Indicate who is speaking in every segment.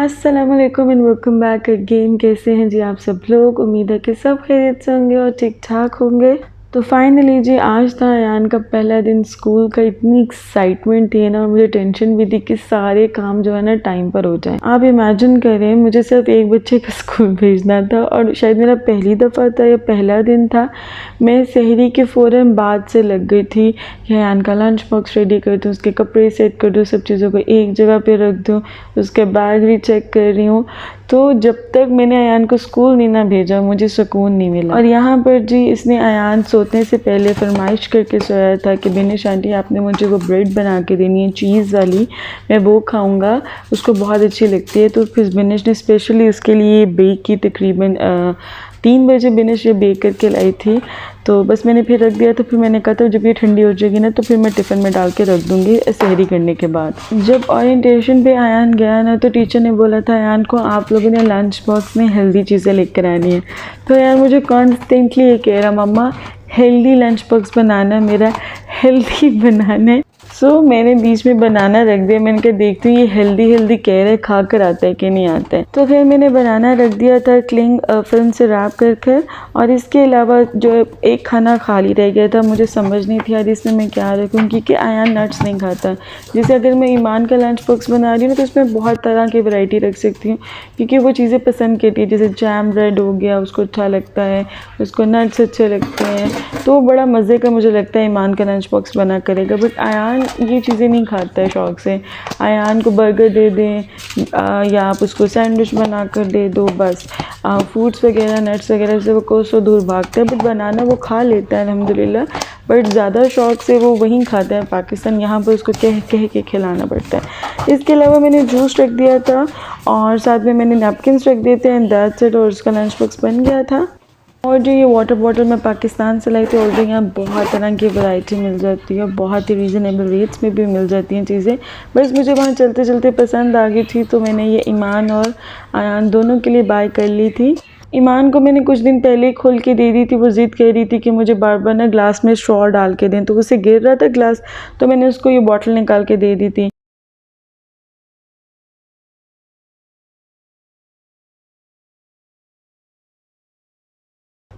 Speaker 1: अस्सलाम वालेकुम and welcome back again. कैसे हैं जी आप सब लोग? उम्मीद है कि सब खैरियत से होंगे और ठीक ठाक होंगे। तो फाइनली जी आज था अयान का पहला दिन स्कूल का। इतनी एक्साइटमेंट थी ना और मुझे टेंशन भी थी कि सारे काम जो है ना टाइम पर हो जाए। आप इमेजिन करें, मुझे सिर्फ एक बच्चे को स्कूल भेजना था और शायद मेरा पहली दफ़ा था या पहला दिन था। मैं सहरी के फ़ौरन बाद से लग गई थी कि अयान का लंच बॉक्स रेडी कर दूँ, उसके कपड़े सेट कर दूँ, सब चीज़ों को एक जगह पे रख दूँ, उसके बैग भी चेक कर रही हूँ। तो जब तक मैंने अयान को स्कूल नहीं ना भेजा मुझे सुकून नहीं मिला। और यहाँ पर जी इसने अयान सोने से पहले फरमाइश करके सोया था कि बिनिश आंटी आपने मुझे वो ब्रेड बना के देनी है चीज़ वाली, मैं वो खाऊंगा, उसको बहुत अच्छी लगती है। तो फिर बिनिश ने स्पेशली उसके लिए बेक की। तकरीबन 3 बजे बिनिश ये बेक करके लाई थी। तो बस मैंने फिर रख दिया। तो फिर मैंने कहा था जब ये ठंडी हो जाएगी ना तो फिर मैं टिफ़िन में डाल के रख दूँगी सहरी करने के बाद। जब ओरिएंटेशन पे अयान गया ना तो टीचर ने बोला था अयान को आप लोगों ने लंच बॉक्स में हेल्दी चीज़ें लेकर आनी है। तो यार मुझे कॉन्स्टेंटली ये कह रहा मम्मा हेल्दी लंच बॉक्स बनाना, मेरा हेल्दी बनाना है। मैंने बीच में बनाना रख दिया। मैंने कहा देखती हूँ ये हेल्दी कह रहे, खा कर आता है कि नहीं आता है। तो फिर मैंने बनाना रख दिया था क्लिंग फिल्म से रैप कर कर। और इसके अलावा जो एक खाना खाली रह गया था, मुझे समझ नहीं थी यार इसमें मैं क्या रखूँ, क्योंकि अयान नट्स नहीं खाता। जैसे अगर मैं ईमान का लंच बॉक्स बना रही हूँ तो उसमें बहुत तरह की वैरायटी रख सकती हूँ, क्योंकि वो चीज़ें पसंद करती है। जैसे जैम ब्रेड हो गया, उसको अच्छा लगता है, उसको नट्स अच्छे लगते हैं, तो बड़ा मज़े का मुझे लगता है ईमान का लंच बॉक्स बना करेगा। बट अयान ये चीज़ें नहीं खाता है शौक़ से। अयान को बर्गर दे दें या आप उसको सैंडविच बना कर दे दो, बस फ्रूट्स वगैरह नट्स वगैरह से वो कोसों दूर भागता है। बट बनाना वो खा लेता है अल्हम्दुलिल्लाह, बट ज़्यादा शौक़ से वो वहीं खाता है पाकिस्तान। यहाँ पर उसको कह कह के खिलाना पड़ता है। इसके अलावा मैंने जूस रख दिया था और साथ में मैंने नैपकिन्स रख दिए थे एंड दैट्स इट, और उसका लंच बॉक्स बन गया था। और जो ये वाटर बॉटल मैं पाकिस्तान से लाई थी, और जो यहाँ बहुत तरह की वैरायटी मिल जाती है, बहुत ही रीज़नेबल रेट्स में भी मिल जाती हैं चीज़ें। बस मुझे वहाँ चलते चलते पसंद आ गई थी तो मैंने ये ईमान और अयान दोनों के लिए बाय कर ली थी। ईमान को मैंने कुछ दिन पहले ही खोल के दे दी थी। वो ज़िद कह रही थी कि मुझे बार बार ना ग्लास में स्ट्रॉ डाल के दें, तो उससे गिर रहा था ग्लास, तो मैंने उसको ये बॉटल निकाल के दे दी थी।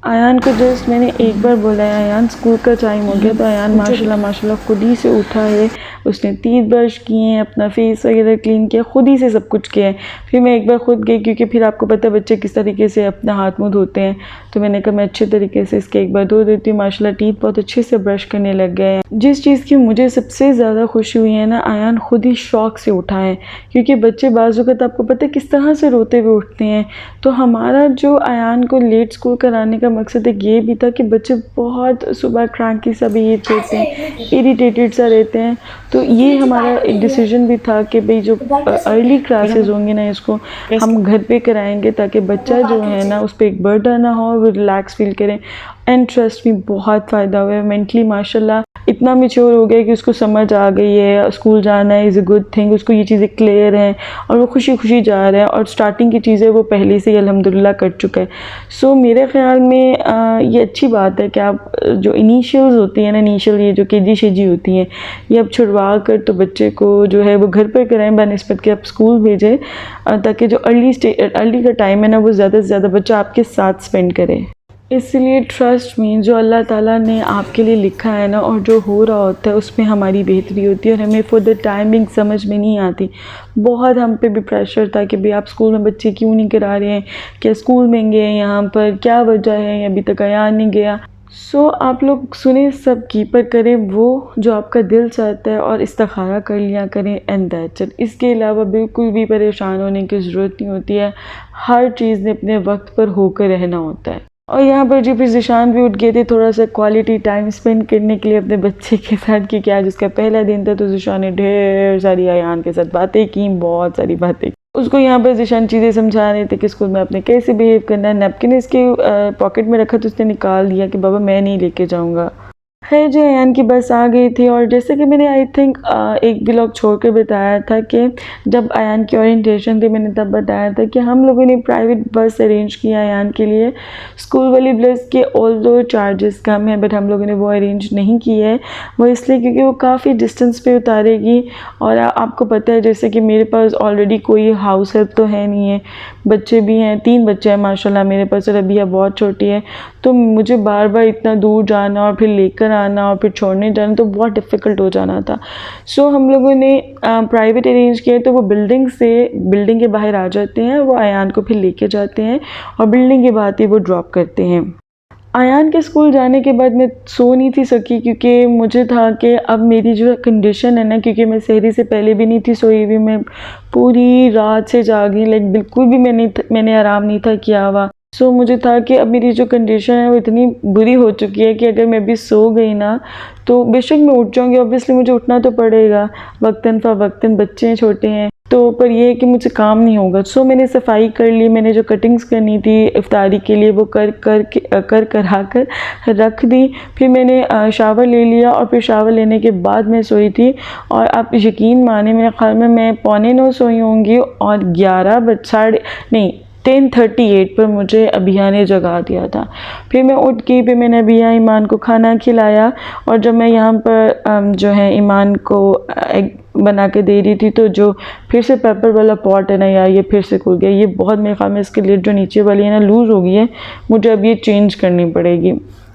Speaker 1: अयान को जस्ट मैंने एक बार बोला है अयान स्कूल का टाइम हो गया, तो अयान माशाल्लाह खुद ही से उठा है। उसने टीथ ब्रश किए हैं, अपना फेस वगैरह क्लीन किया, खुद ही से सब कुछ किया है। फिर मैं एक बार खुद गई, क्योंकि फिर आपको पता है बच्चे किस तरीके से अपना हाथ मुँह धोते हैं, तो मैंने कहा मैं अच्छे तरीके से इसके एक बार धो देती हूँ। माशाल्लाह टीथ बहुत अच्छे से ब्रश करने लग गए हैं। जिस चीज़ की मुझे सबसे ज़्यादा खुशी हुई है ना, अयान खुद ही शौक़ से उठा है, क्योंकि बच्चे बाज़ वक़्त आपको पता है किस तरह से रोते हुए उठते हैं। तो हमारा जो अयान को लेट स्कूल कराने का मकसद एक ये भी था कि बच्चे बहुत सुबह क्रैंकी सा बिहेव करते हैं, इरिटेटेड सा रहते हैं। तो ये हमारा एक डिसीजन भी था कि भाई जो अर्ली क्लासेस होंगी ना इसको हम घर पे कराएंगे, ताकि बच्चा जो है ना उस पर एक बर्डन ना हो, वो रिलैक्स फील करें। एंड ट्रस्ट में बहुत फ़ायदा हुआ है। मेंटली माशाल्लाह इतना मैच्योर हो गया कि उसको समझ आ गई है स्कूल जाना है इज़ अ गुड थिंग, उसको ये चीज़ें क्लियर हैं और वो खुशी खुशी जा रहा है। और स्टार्टिंग की चीज़ें वो पहले से ही अल्हम्दुलिल्लाह कर चुका है। मेरे ख़्याल में ये अच्छी बात है कि आप जो इनिशियल्स होती हैं ना, इनिशियल ये जो केजी शेजी होती हैं, ये अब छुड़वा कर तो बच्चे को जो है वो घर पर कराएं बनिस्बत कि आप स्कूल भेजें, ताकि जो अर्ली का टाइम है ना वो ज़्यादा से ज़्यादा बच्चा आपके साथ स्पेंड करे। इसलिए ट्रस्ट में जो अल्लाह ताला ने आपके लिए लिखा है ना, और जो हो रहा होता है उसमें हमारी बेहतरी होती है। और हमें फॉर द टाइमिंग समझ में नहीं आती। बहुत हम पे भी प्रेशर था कि भाई आप स्कूल में बच्चे क्यों नहीं करा रहे हैं, क्या स्कूल महंगे हैं, यहाँ पर क्या वजह है, अभी तक अयान नहीं गया। आप लोग सुने सब की, पर करें वो जो आपका दिल चाहता है और इस्तिखारा कर लिया करें एंड दैट्स इट। इसके अलावा बिल्कुल भी परेशान होने की ज़रूरत नहीं होती है। हर चीज़ ने अपने वक्त पर होकर रहना होता है। और यहाँ पर जी फिर ज़िशान भी उठ गए थे थोड़ा सा क्वालिटी टाइम स्पेंड करने के लिए अपने बच्चे के साथ, क्योंकि आज उसका पहला दिन था। तो ज़िशान ने ढेर सारी अयान के साथ बातें की, बहुत सारी बातें। उसको यहाँ पर ज़िशान चीज़ें समझा रहे थे कि स्कूल में आपने कैसे बिहेव करना है। नैपकिन इसके पॉकेट में रखा तो उसने निकाल दिया कि बाबा मैं नहीं लेके जाऊँगा। खैर जी, अयान की बस आ गई थी और जैसे कि मैंने आई थिंक एक व्लॉग छोड़ कर बताया था कि जब अयान की ओरिएंटेशन थी, मैंने तब बताया था कि हम लोगों ने प्राइवेट बस अरेंज किया अयान के लिए। स्कूल वाली बस के ऑल्दो चार्जेस कम है, बट हम लोगों ने वो अरेंज नहीं की है। वो इसलिए क्योंकि वो काफ़ी डिस्टेंस पे उतारेगी और आपको पता है जैसे कि मेरे पास ऑलरेडी कोई हाउस हेल्प तो है नहीं है, बच्चे भी हैं, 3 बच्चे हैं माशाल्लाह मेरे पास और अभी बहुत छोटी है, तो मुझे बार बार इतना दूर जाना और फिर लेकर आना और फिर छोड़ने जाना तो बहुत डिफ़िकल्ट हो जाना था। सो हम लोगों ने प्राइवेट अरेंज किया, तो वो बिल्डिंग के बाहर आ जाते हैं, वो अयान को फिर लेके जाते हैं और बिल्डिंग के बाहर ही वो ड्रॉप करते हैं। अयान के स्कूल जाने के बाद मैं सो नहीं थी सकी क्योंकि मुझे था कि अब मेरी जो कंडीशन है ना, क्योंकि मैं सहरी से पहले भी नहीं थी सोई हुई, मैं पूरी रात से जागी, लाइक बिल्कुल भी मैंने आराम नहीं था किया हुआ। सो मुझे था कि अब मेरी जो कंडीशन है वो इतनी बुरी हो चुकी है कि अगर मैं अभी सो गई ना तो बेशक मैं उठ जाऊँगी, ऑब्वियसली मुझे उठना तो पड़ेगा वक्तन फ़वक्तन, बच्चे हैं छोटे हैं, तो पर ये है कि मुझे काम नहीं होगा। सो मैंने सफाई कर ली, मैंने जो कटिंग्स करनी थी इफ्तारी के लिए वो कर करा कर रख दी। फिर मैंने शावर ले लिया और फिर शावर लेने के बाद मैं सोई थी और आप यकीन माने मेरे ख्याल में मैं 8:45 सोई होंगी और 10:38 पर मुझे अबिया ने जगा दिया था। फिर मैं उठ गई, फिर मैंने अबिया ईमान को खाना खिलाया और जब मैं यहाँ पर जो है ईमान को एग बना के दे रही थी तो जो फिर से पेपर वाला पॉट है ना यार, ये फिर से खुल गया। ये बहुत मेरे ख्याल में इसके लिए जो नीचे वाली है ना लूज़ हो गई है, मुझे अब ये चेंज करनी पड़ेगी।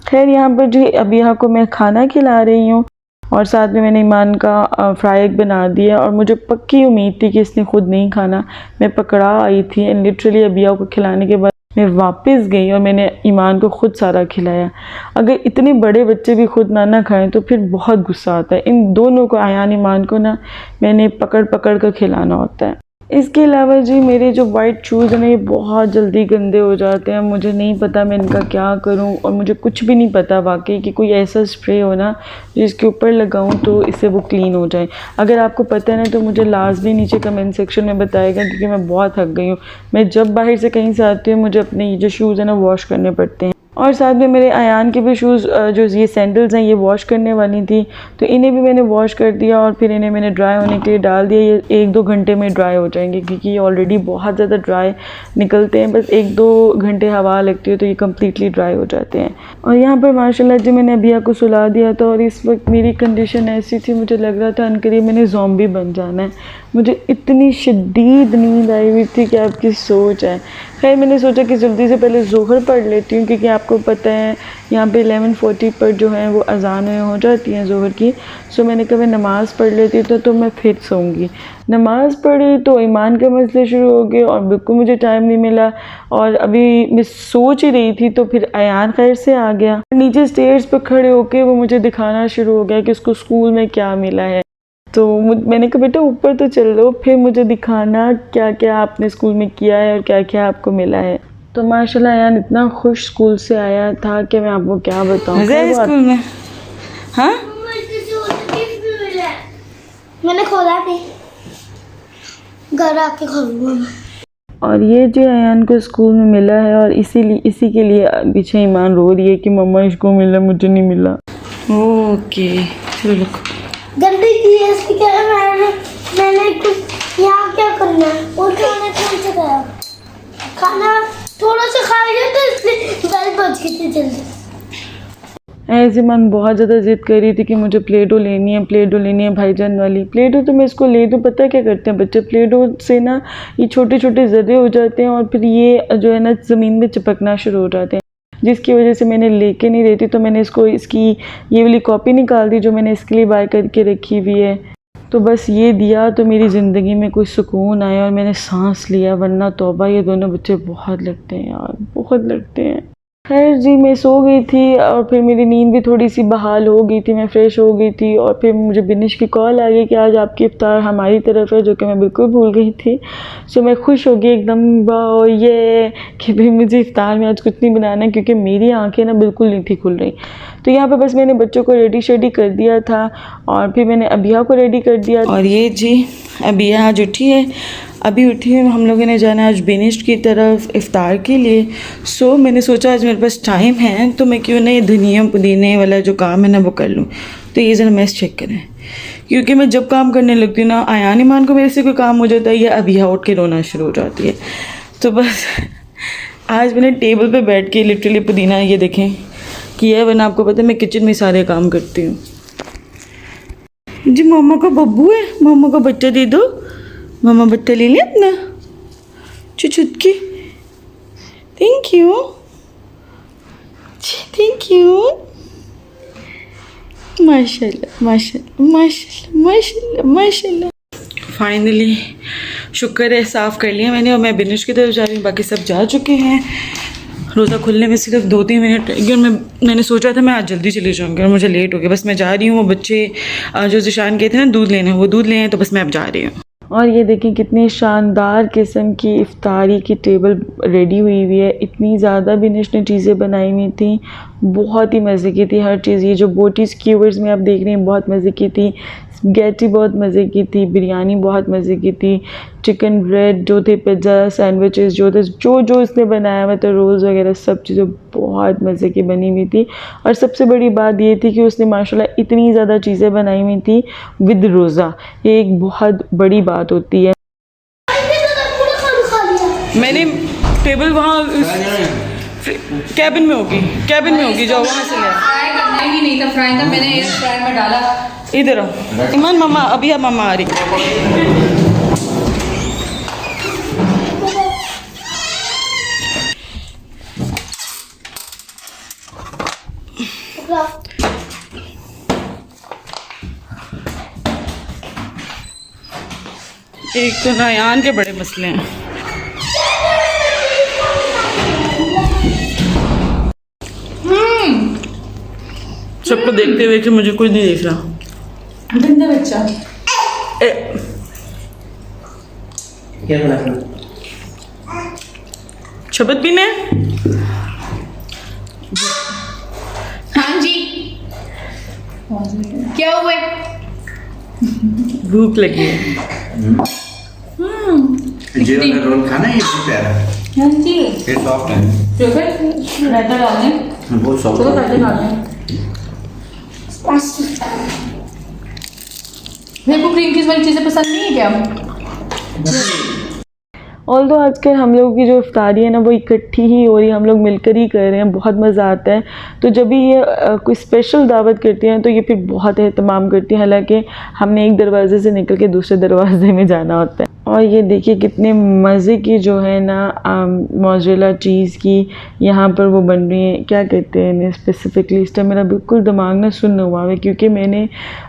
Speaker 1: खैर यहाँ पर जी अबिया को मैं खाना खिला रही हूँ और साथ में मैंने ईमान का फ्राई एग बना दिया और मुझे पक्की उम्मीद थी कि इसने खुद नहीं खाना। मैं पकड़ा आई थी एंड लिटरली अबिया को खिलाने के बाद मैं वापस गई और मैंने ईमान को खुद सारा खिलाया। अगर इतने बड़े बच्चे भी खुद ना खाएं तो फिर बहुत गुस्सा आता है। इन दोनों को, अयान ईमान को ना, मैंने पकड़ पकड़ कर खिलाना होता है। इसके अलावा जी मेरे जो वाइट शूज़ हैं ना ये बहुत जल्दी गंदे हो जाते हैं, मुझे नहीं पता मैं इनका क्या करूं और मुझे कुछ भी नहीं पता वाकई कि कोई ऐसा स्प्रे हो ना जिसके ऊपर लगाऊं तो इससे वो क्लीन हो जाए। अगर आपको पता है ना तो मुझे लाजमी नीचे कमेंट सेक्शन में बताएगा क्योंकि मैं बहुत थक गई हूँ। मैं जब बाहर से कहीं से आती हूँ मुझे अपने जो शूज़ हैं ना वॉश करने पड़ते हैं और साथ में मेरे अयान के भी शूज़ जो ये सैंडल्स हैं ये वॉश करने वाली थी तो इन्हें भी मैंने वॉश कर दिया और फिर इन्हें मैंने ड्राई होने के लिए डाल दिया। ये 1-2 घंटे में ड्राई हो जाएंगे क्योंकि ये ऑलरेडी बहुत ज़्यादा ड्राई निकलते हैं, बस 1-2 घंटे हवा लगती है तो ये कम्प्लीटली ड्राई हो जाते हैं। और यहाँ पर माशाल्लाह जी मैंने अबिया को सुला दिया था और इस वक्त मेरी कंडीशन ऐसी थी, मुझे लग रहा था अनकरीब मैंने ज़ॉम्बी बन जाना है। मुझे इतनी शदीद नींद आई हुई थी कि आपकी सोच है। खैर मैंने सोचा कि जल्दी से पहले ज़ोहर पढ़ लेती हूँ क्योंकि आपको पता है यहाँ पे 11:40 पर जो है वो अज़ान हो जाती है ज़ोहर की। सो मैंने कहा नमाज़ पढ़ लेती तो मैं फिर सोऊंगी। नमाज़ पढ़ी तो ईमान के मसले शुरू हो गए और बिल्कुल मुझे टाइम नहीं मिला और अभी मैं सोच ही रही थी तो फिर अयान खैर से आ गया। नीचे स्टेयर्स पर खड़े होके वो मुझे दिखाना शुरू हो गया कि उसको स्कूल में क्या मिला है। तो मैंने कहा बेटा ऊपर तो चल लो, फिर मुझे दिखाना क्या क्या आपने स्कूल में किया है और क्या क्या आपको मिला है। तो माशाल्लाह अयान इतना खुश स्कूल से आया था कि मैं आपको क्या बताऊँ।
Speaker 2: स्कूल में हाँ मैंने खोला नहीं, घर आके खोलूंगा।
Speaker 1: और ये जो अयान को स्कूल में मिला है और इसी के लिए पीछे ईमान रो रही है कि मम्मा इसको मिला मुझे नहीं मिला।
Speaker 2: ओके चलो
Speaker 3: गंदी की है इसकी क्या है, मैंने कुछ यहाँ क्या करना है और खाना कौन सा खाया, खाना थोड़ा सा खा लिया तो इसलिए बेल बज गई थी जल्दी।
Speaker 1: ऐसे मन बहुत ज़्यादा ज़िद कर रही थी कि मुझे प्लेडो लेनी है भाईजान वाली प्लेडो। तो मैं इसको ले दूँ, पता है क्या करते हैं बच्चे, प्लेडो से ना ये छोटे छोटे ज़र्रे हो जाते हैं और फिर ये जो है ना ज़मीन में चिपकना शुरू हो जाते हैं, जिसकी वजह से मैंने लेके नहीं रहती। तो मैंने इसकी ये वाली कॉपी निकाल दी जो मैंने इसके लिए बाय करके रखी हुई है। तो बस ये दिया तो मेरी ज़िंदगी में कुछ सुकून आया और मैंने सांस लिया, वरना तौबा ये दोनों बच्चे बहुत लगते हैं यार, बहुत लगते हैं। खैर जी मैं सो गई थी और फिर मेरी नींद भी थोड़ी सी बहाल हो गई थी, मैं फ़्रेश हो गई थी और फिर मुझे बिनिश की कॉल आ गई कि आज आपकी इफ्तार हमारी तरफ है, जो कि मैं बिल्कुल भूल गई थी। सो मैं खुश हो गई एकदम, वाह ये कि भाई मुझे इफ्तार में आज कुछ नहीं बनाना है क्योंकि मेरी आंखें ना बिल्कुल नहीं थी खुल रही। तो यहाँ पर बस मैंने बच्चों को रेडी शेडी कर दिया था और फिर मैंने अबिया को रेडी कर दिया।
Speaker 2: और ये जी अबिया आज उठी है, अभी उठी हूँ, हम लोगों ने जाना आज बिनिश की तरफ इफ़्तार के लिए। सो मैंने सोचा आज मेरे पास टाइम है तो मैं क्यों नहीं धनिया पुदीने वाला जो काम है ना वो कर लूँ। तो ये ज़रा मैस चेक करें, क्योंकि मैं जब काम करने लगती हूँ ना आयान ईमान को मेरे से कोई काम हो जाता है या अभी उठ के रोना शुरू हो जाती है। तो बस आज मैंने टेबल पे बैठ के लिटरली पुदीना ये देखें किया है, वरना आपको पता है मैं किचन में सारे काम करती हूँ। जी मामा का बब्बू है, मामा का बच्चा दे दो। मामा बच्चा ले लिया अपना चुचुटकी। Thank you, thank you. माशाल्लाह माशाल्लाह माशाल्लाह माशाल्लाह माशाल्लाह। फाइनली शुक्र है साफ़ कर लिया मैंने और मैं बिनिश की तरफ जा रही हूँ। बाकी सब जा चुके हैं। रोज़ा खुलने में सिर्फ 2-3 मिनट रह गए। मैंने सोचा था मैं आज जल्दी चली जाऊँगी और मुझे लेट हो गया। बस मैं जा रही हूँ, वो बच्चे जो ज़िशान गए थे ना दूध लेने, वो दूध ले आए, तो बस मैं अब जा रही हूँ।
Speaker 1: और ये देखें कितनी शानदार किस्म की इफ्तारी की टेबल रेडी हुई हुई है। इतनी ज़्यादा बिनिश ने चीज़ें बनाई हुई थी, बहुत ही मज़े की थी हर चीज़। ये जो बोटी स्क्यूवर्स में आप देख रहे हैं बहुत मज़े की थी, स्पैगेटी बहुत मज़े की थी, बिरयानी बहुत मज़े की थी, चिकन ब्रेड जो थे, पिज़्ज़ा सैंडविचेस जो थे, जो इसने बनाया हुआ था, रोल्स वगैरह सब चीज़ें बहुत मज़े की बनी हुई थी। और सबसे बड़ी बात ये थी कि उसने माशाल्लाह इतनी ज़्यादा चीज़ें बनाई हुई थी विद रोज़ा। ये एक बहुत बड़ी बात होती है।
Speaker 2: मैंने टेबल वहाँ कैबिन में होगी, जाओ वहाँ से ले।
Speaker 4: फ्राई करना ही नहीं था, फ्राई का मैंने एयर फ्रायर में डाला।
Speaker 2: इधर आओ ईमान, मामा अभी अब मामा आ रही। एक तो नयान के बड़े मसले हैं। सबको देखते हुए कि मुझे कुछ नहीं दिख रहा।
Speaker 4: गंदा बच्चा।
Speaker 5: क्या बना?
Speaker 2: शपथ भी ने
Speaker 4: हाँ जी, क्या हुआ?
Speaker 2: भूख लगी है।
Speaker 5: ये वाला रोल खाना है, ये भी प्यारा है,
Speaker 4: हाँ जी,
Speaker 5: ये सॉफ्ट है,
Speaker 4: रायता डाल दें,
Speaker 5: बहुत सॉफ्ट
Speaker 4: तो
Speaker 5: है।
Speaker 4: रायता डाल दें। मेरे को क्रीम चीज़ वाली चीज़ें पसंद नहीं है क्या?
Speaker 1: ऑल्दो आजकल हम लोगों की जो इफ्तारी है ना वो इकट्ठी ही हो रही है, हम लोग मिलकर ही कर रहे हैं, बहुत मज़ा आता है। तो जब भी ये कोई स्पेशल दावत करती हैं तो ये फिर बहुत एहतमाम करती हैं, हालांकि हमने एक दरवाज़े से निकल के दूसरे दरवाजे में जाना होता है। और ये देखिए कितने मज़े की जो है ना मोज़रेला चीज़ की यहाँ पर वो बन रही है। क्या कहते हैं इन्हें स्पेसिफ़िकली, इस टाइम मेरा बिल्कुल दिमाग ना सुन्न हुआ है क्योंकि मैंने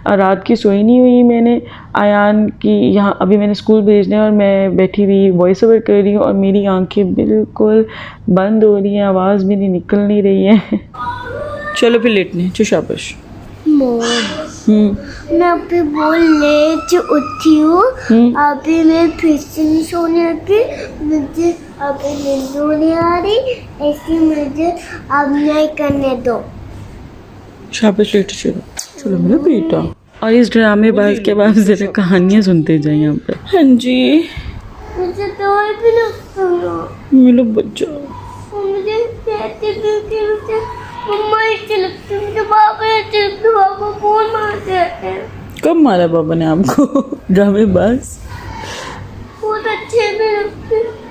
Speaker 1: रात की सोई नहीं हुई। मैंने आयान की यहाँ अभी मैंने स्कूल भेजना है और मैं बैठी हुई वॉइस ओवर कर रही हूँ और मेरी आंखें बिल्कुल बंद हो रही हैं, आवाज़ मेरी निकल नहीं रही है।
Speaker 2: चलो फिर लेटने चो शाबाश।
Speaker 3: मैं अभी बहुत लेट उठी हूँ, अभी मैं फिर से नहीं सोने आती, मुझे अभी नींद नहीं आ रही, ऐसे मुझे अब नहीं करने दो।
Speaker 2: शाबाश लेट, चलो चलो मेरा बेटा। और इस ड्रामेबाज के बाद ज़रा कहानियाँ सुनते जाए यहाँ पर। हाँ जी
Speaker 3: मुझे दवाई भी ना
Speaker 2: मेरा बच्चा।
Speaker 3: मुझे कहते मुझे मम्मा अच्छी लगती है, मुझे पापा अच्छे लगते हैं, पापा बहुत मारते रहते हैं।
Speaker 2: कब मारा पापा ने आपको? ड्रामेबाज।
Speaker 3: बहुत अच्छे भी लगते हैं।